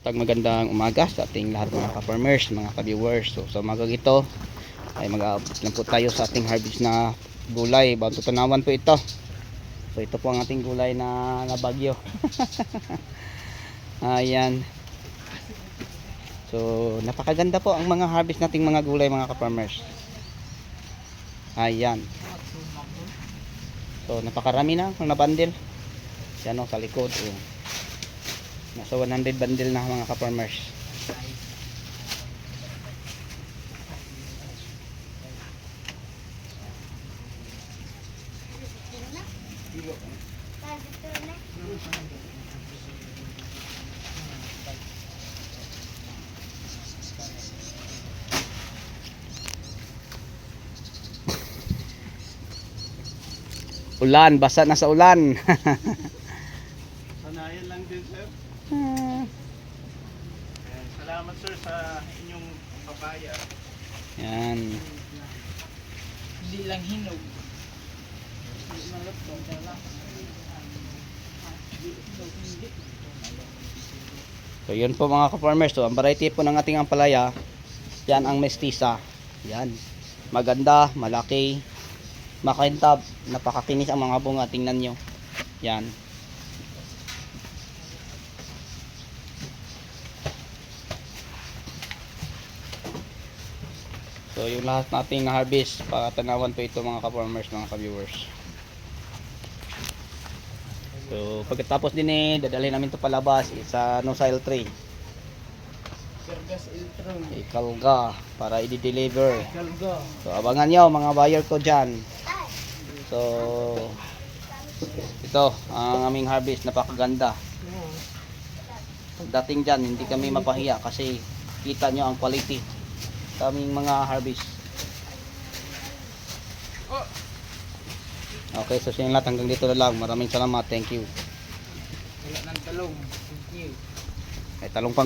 Magandang umaga sa ating lahat mga ka-farmers, mga ka-viewers. So sa umaga ito ay mag-aabot lang po tayo sa ating harvest na gulay. Bagong tanawan po ito. So ito po ang ating gulay na nabagyo. Ayan. So napakaganda po ang mga harvest nating mga gulay mga ka-farmers. Ayan. So napakarami na ang nabundle. Yan o sa likod. Nasa 100 bundle na mga ka-farmers. Ulan, basa na sa ulan. Sanayan lang din, sir. Salamat, sir, sa inyong papaya. Yan. Hindi lang hinog. Hindi malutong lang. So yun po mga ka-farmers. So ang variety po ng ating ampalaya, yan ang mestiza. Yan. Maganda, malaki, makintab, napakakinis ang mga bunga. Tingnan nyo. Yan. So yung lahat nating na-harvest, patanawan po ito mga ka-farmers, mga ka-viewers. So pagkatapos din dadalhin namin ito palabas sa no-sale tray. Kargas Iltron. Ikalga para i-deliver. Kalgo. So abangan nyo mga buyer ko dyan. So ito ang aming harvest, napakaganda. Dating dyan hindi kami mapahiya kasi kita nyo ang quality kaming mga harvest. Okay, so siya lahat, hanggang dito na lang. Maraming salamat, thank you. Wala ng talong. Thank you. Ay talong pa